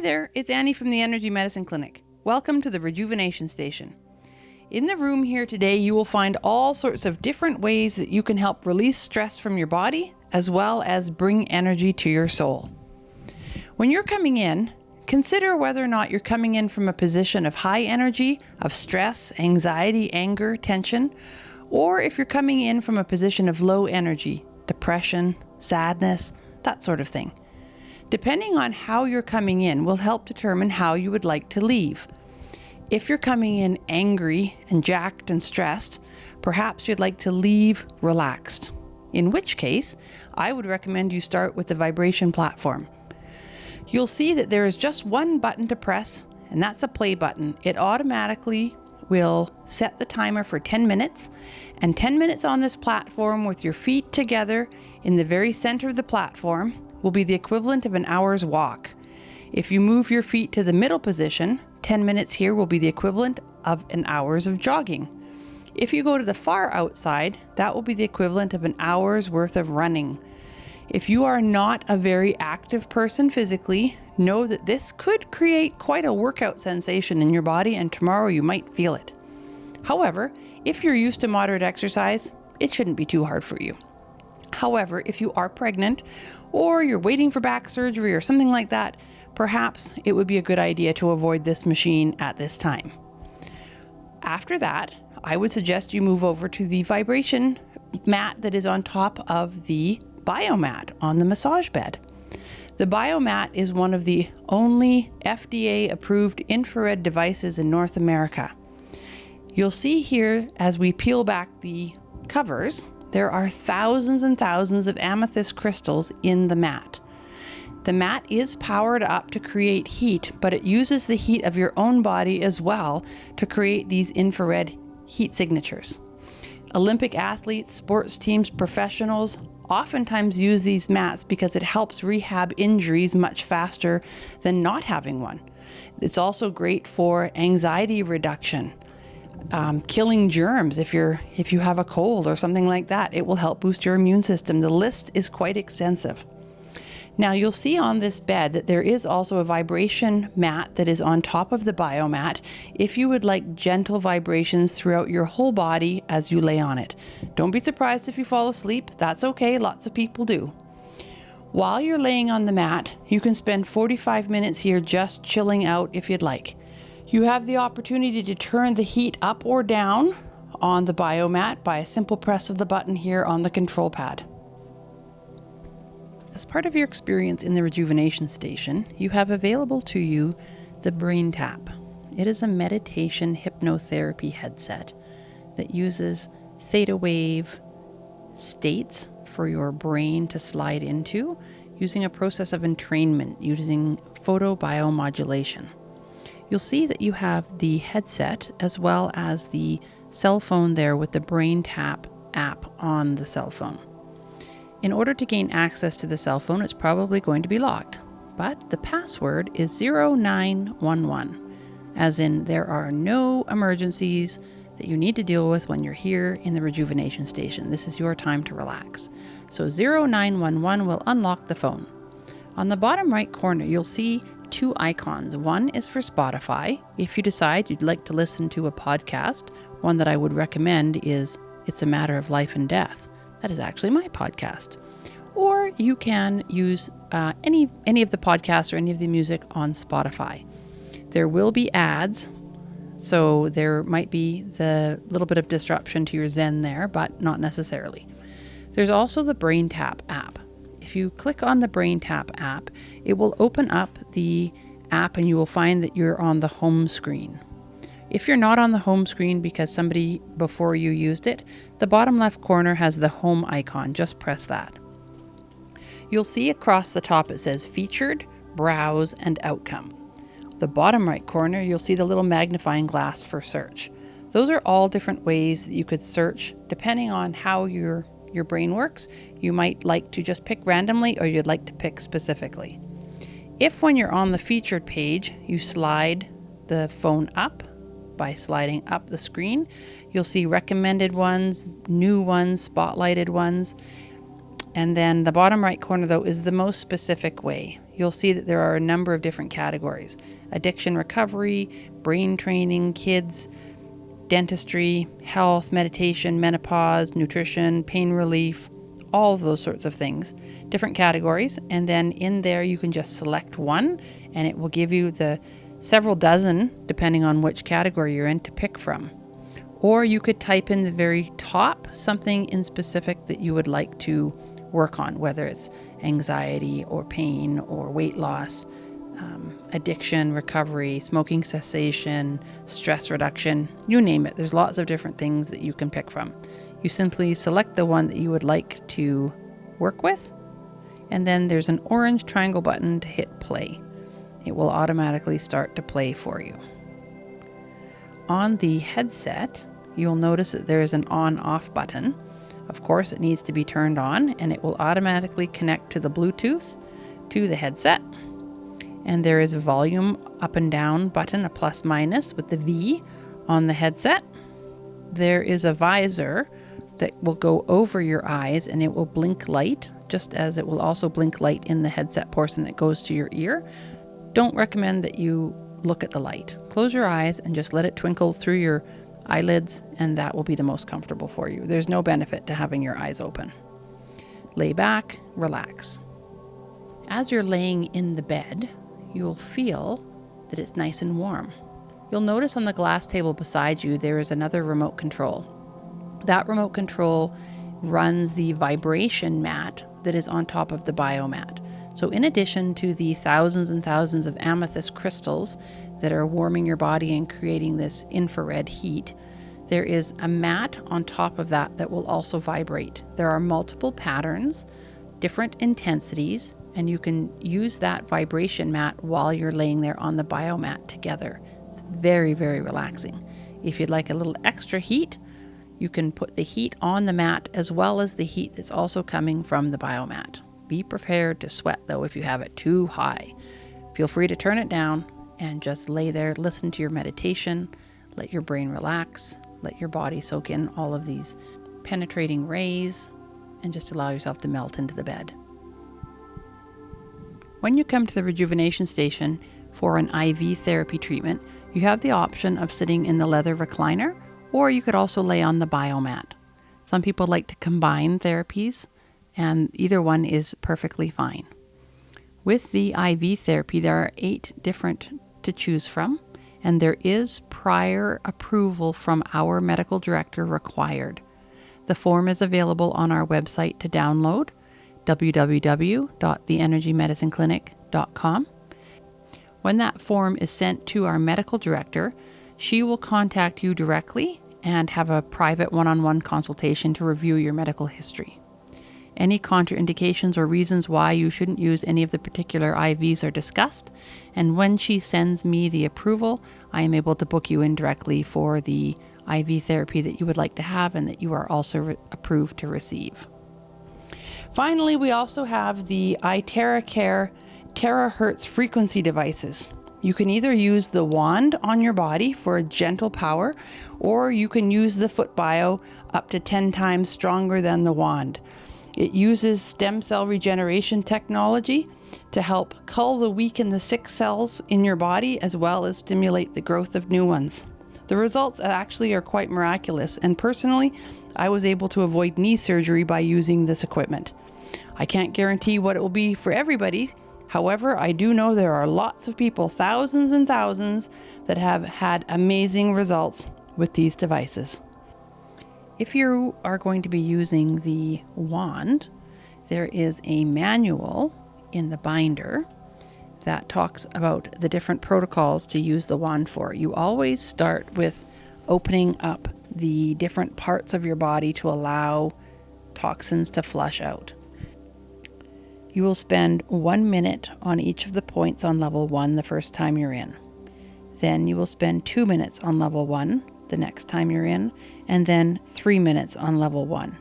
Hi there, it's Annie from the Energy Medicine Clinic. Welcome to the Rejuvenation Station. In the room here today, you will find all sorts of different ways that you can help release stress from your body, as well as bring energy to your soul. When you're coming in, consider whether or not you're coming in from a position of high energy, of stress, anxiety, anger, tension, or if you're coming in from a position of low energy, depression, sadness, that sort of thing. Depending on how you're coming in will help determine how you would like to leave. If you're coming in angry and jacked and stressed, perhaps you'd like to leave relaxed. In which case, I would recommend you start with the vibration platform. You'll see that there is just one button to press, and that's a play button. It automatically will set the timer for 10 minutes, and 10 minutes on this platform with your feet together in the very center of the platform will be the equivalent of an hour's walk. If you move your feet to the middle position, 10 minutes here will be the equivalent of an hour's of jogging. If you go to the far outside, that will be the equivalent of an hour's worth of running. If you are not a very active person physically, know that this could create quite a workout sensation in your body, and tomorrow you might feel it. However, if you're used to moderate exercise, it shouldn't be too hard for you. However, if you are pregnant or you're waiting for back surgery or something like that, perhaps it would be a good idea to avoid this machine at this time. After that, I would suggest you move over to the vibration mat that is on top of the biomat on the massage bed. The biomat is one of the only FDA-approved infrared devices in North America. You'll see here as we peel back the covers, there are thousands and thousands of amethyst crystals in the mat. The mat is powered up to create heat, but it uses the heat of your own body as well to create these infrared heat signatures. Olympic athletes, sports teams, professionals oftentimes use these mats because it helps rehab injuries much faster than not having one. It's also great for anxiety reduction. Killing germs if you have a cold or something like that. It will help boost your immune system. The list is quite extensive. Now you'll see on this bed that there is also a vibration mat that is on top of the biomat if you would like gentle vibrations throughout your whole body as you lay on it. Don't be surprised if you fall asleep. That's okay. Lots of people do. While you're laying on the mat, you can spend 45 minutes here just chilling out if you'd like. You have the opportunity to turn the heat up or down on the biomat by a simple press of the button here on the control pad. As part of your experience in the Rejuvenation Station, you have available to you the Brain Tap. It is a meditation hypnotherapy headset that uses theta wave states for your brain to slide into using a process of entrainment using photobiomodulation. You'll see that you have the headset as well as the cell phone there with the Brain Tap app on the cell phone. In order to gain access to the cell phone, it's probably going to be locked, but the password is 0911, as in there are no emergencies that you need to deal with when you're here in the Rejuvenation Station. This is your time to relax. So 0911 will unlock the phone. On the bottom right corner, you'll see two icons. One is for Spotify. If you decide you'd like to listen to a podcast, one that I would recommend is It's a Matter of Life and Death. That is actually my podcast. Or you can use any of the podcasts or any of the music on Spotify. There will be ads, so there might be the little bit of disruption to your Zen there, but not necessarily. There's also the Brain Tap app. If you click on the Brain Tap app, it will open up the app and you will find that you're on the home screen. If you're not on the home screen because somebody before you used it, the bottom left corner has the home icon. Just press that. You'll see across the top it says Featured, Browse, and Outcome. The bottom right corner, you'll see the little magnifying glass for search. Those are all different ways that you could search depending on how your brain works. You might like to just pick randomly or you'd like to pick specifically. If when you're on the featured page, you slide the phone up by sliding up the screen, you'll see recommended ones, new ones, spotlighted ones. And then the bottom right corner though is the most specific way. you'll see that there are a number of different categories: addiction recovery, brain training, kids, dentistry, health, meditation, menopause, nutrition, pain relief, all of those sorts of things, different categories. And then in there, you can just select one and it will give you the several dozen, depending on which category you're in, to pick from. Or you could type in the very top something in specific that you would like to work on, whether it's anxiety or pain or weight loss, addiction recovery, smoking cessation, stress reduction, you name it. There's lots of different things that you can pick from. You simply select the one that you would like to work with, and then there's an orange triangle button to hit play. It will automatically start to play for you. On the headset, you'll notice that there is an on-off button. Of course, it needs to be turned on, and it will automatically connect to the Bluetooth to the headset. And there is a volume up and down button, a plus minus with the V on the headset. There is a visor that will go over your eyes and it will blink light, just as it will also blink light in the headset portion that goes to your ear. Don't recommend that you look at the light. Close your eyes and just let it twinkle through your eyelids, and that will be the most comfortable for you. There's no benefit to having your eyes open. Lay back, relax. As you're laying in the bed, you'll feel that it's nice and warm. You'll notice on the glass table beside you, there is another remote control. That remote control runs the vibration mat that is on top of the biomat. So in addition to the thousands and thousands of amethyst crystals that are warming your body and creating this infrared heat, there is a mat on top of that that will also vibrate. There are multiple patterns, different intensities, and you can use that vibration mat while you're laying there on the biomat together. It's very, very relaxing. If you'd like a little extra heat, you can put the heat on the mat as well as the heat that's also coming from the biomat. Be prepared to sweat though if you have it too high. Feel free to turn it down and just lay there, listen to your meditation, let your brain relax, let your body soak in all of these penetrating rays, and just allow yourself to melt into the bed. When you come to the Rejuvenation Station for an IV therapy treatment, you have the option of sitting in the leather recliner, or you could also lay on the biomat. Some people like to combine therapies, and either one is perfectly fine. With the IV therapy, there are 8 different to choose from, and there is prior approval from our medical director required. The form is available on our website to download, www.theenergymedicineclinic.com. When that form is sent to our medical director, she will contact you directly and have a private one-on-one consultation to review your medical history. Any contraindications or reasons why you shouldn't use any of the particular IVs are discussed, and when she sends me the approval, I am able to book you in directly for the IV therapy that you would like to have and that you are also approved to receive. Finally, we also have the iTerracare terahertz frequency devices. You can either use the wand on your body for a gentle power, or you can use the foot bio up to 10 times stronger than the wand. It uses stem cell regeneration technology to help cull the weak and the sick cells in your body, as well as stimulate the growth of new ones. The results actually are quite miraculous, and personally, I was able to avoid knee surgery by using this equipment. I can't guarantee what it will be for everybody. However, I do know there are lots of people, thousands and thousands, that have had amazing results with these devices. If you are going to be using the wand, there is a manual in the binder that talks about the different protocols to use the wand for. You always start with opening up the different parts of your body to allow toxins to flush out. You will spend 1 minute on each of the points on level 1 the first time you're in. Then you will spend 2 minutes on level 1 the next time you're in, and then 3 minutes on level 1.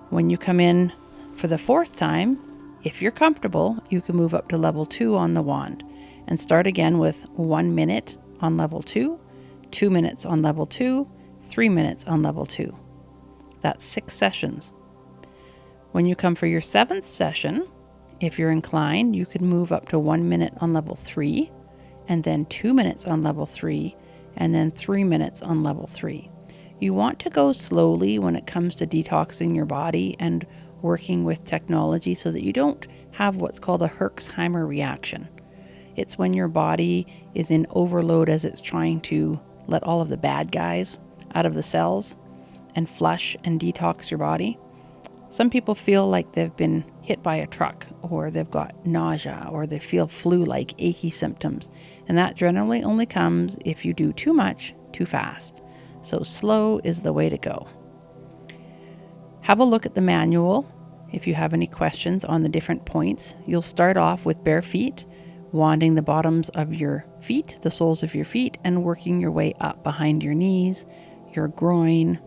When you come in for the 4th time, if you're comfortable, you can move up to level 2 on the wand and start again with 1 minute on level 2, 2 minutes on level 2, 3 minutes on level 2. That's 6 sessions. When you come for your 7th session, if you're inclined, you could move up to 1 minute on level 3, and then 2 minutes on level 3, and then 3 minutes on level 3. You want to go slowly when it comes to detoxing your body and working with technology so that you don't have what's called a Herxheimer reaction. It's when your body is in overload as it's trying to let all of the bad guys out of the cells and flush and detox your body. Some people feel like they've been hit by a truck, or they've got nausea, or they feel flu-like achy symptoms. And that generally only comes if you do too much, too fast. So slow is the way to go. Have a look at the manual if you have any questions on the different points. You'll start off with bare feet, wanding the bottoms of your feet, the soles of your feet, and working your way up behind your knees, your groin,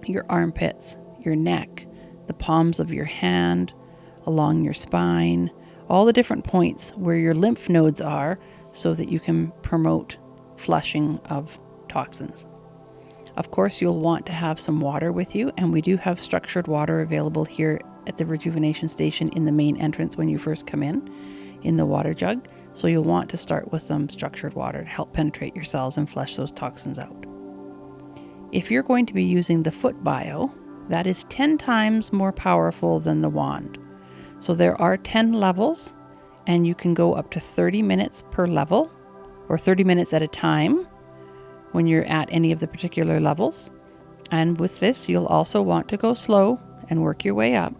your armpits, your neck, the palms of your hand, along your spine, all the different points where your lymph nodes are so that you can promote flushing of toxins. Of course, you'll want to have some water with you, and we do have structured water available here at the Rejuvenation Station in the main entrance when you first come in the water jug. So you'll want to start with some structured water to help penetrate your cells and flush those toxins out. If you're going to be using the foot bio, that is 10 times more powerful than the wand. So there are 10 levels, and you can go up to 30 minutes per level, or 30 minutes at a time when you're at any of the particular levels. And with this, you'll also want to go slow and work your way up.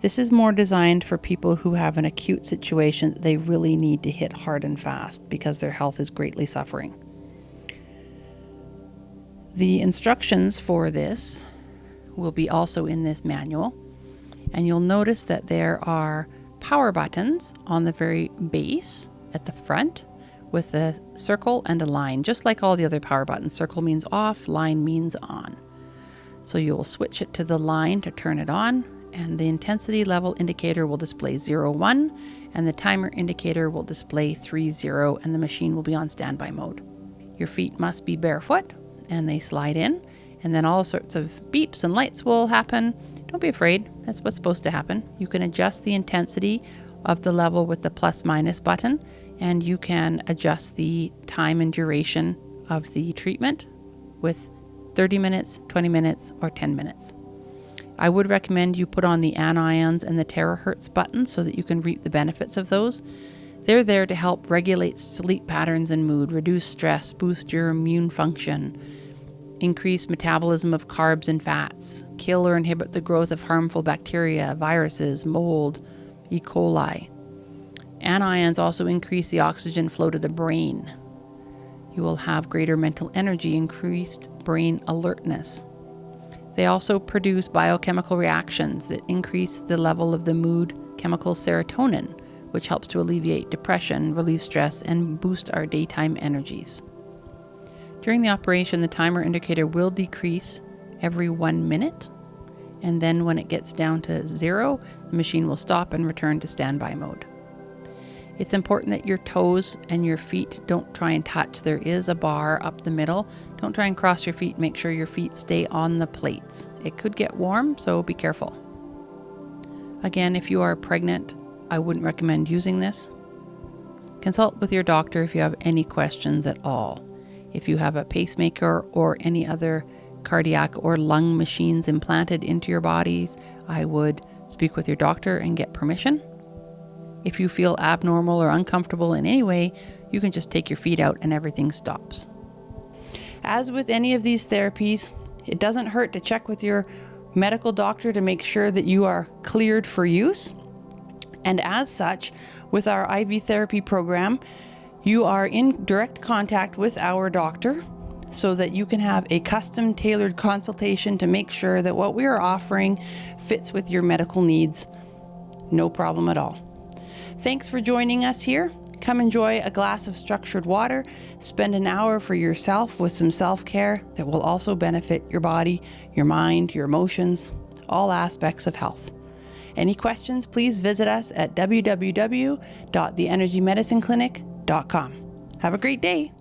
This is more designed for people who have an acute situation that they really need to hit hard and fast because their health is greatly suffering. The instructions for this will be also in this manual, and you'll notice that there are power buttons on the very base at the front with a circle and a line, just like all the other power buttons. Circle means off, line means on. So you will switch it to the line to turn it on, and the intensity level indicator will display 0, 1, and the timer indicator will display 3, 0, and the machine will be on standby mode. Your feet must be barefoot, and they slide in, and then all sorts of beeps and lights will happen. Don't be afraid, that's what's supposed to happen. You can adjust the intensity of the level with the plus/minus button, and you can adjust the time and duration of the treatment with 30 minutes, 20 minutes, or 10 minutes. I would recommend you put on the anions and the terahertz buttons so that you can reap the benefits of those. They're there to help regulate sleep patterns and mood, reduce stress, boost your immune function, increase metabolism of carbs and fats, kill or inhibit the growth of harmful bacteria, viruses, mold, E. coli. Anions also increase the oxygen flow to the brain. You will have greater mental energy, increased brain alertness. They also produce biochemical reactions that increase the level of the mood chemical serotonin, which helps to alleviate depression, relieve stress, and boost our daytime energies. During the operation, the timer indicator will decrease every 1 minute, and then when it gets down to 0, the machine will stop and return to standby mode. It's important that your toes and your feet don't try and touch. There is a bar up the middle. Don't try and cross your feet. Make sure your feet stay on the plates. It could get warm, so be careful. Again, if you are pregnant, I wouldn't recommend using this. Consult with your doctor if you have any questions at all. If you have a pacemaker or any other cardiac or lung machines implanted into your bodies, I would speak with your doctor and get permission. If you feel abnormal or uncomfortable in any way, you can just take your feet out and everything stops. As with any of these therapies, it doesn't hurt to check with your medical doctor to make sure that you are cleared for use. And as such, with our IV therapy program, you are in direct contact with our doctor so that you can have a custom tailored consultation to make sure that what we are offering fits with your medical needs. No problem at all. Thanks for joining us here. Come enjoy a glass of structured water. Spend an hour for yourself with some self-care that will also benefit your body, your mind, your emotions, all aspects of health. Any questions, please visit us at www.theenergymedicineclinic.com. Have a great day.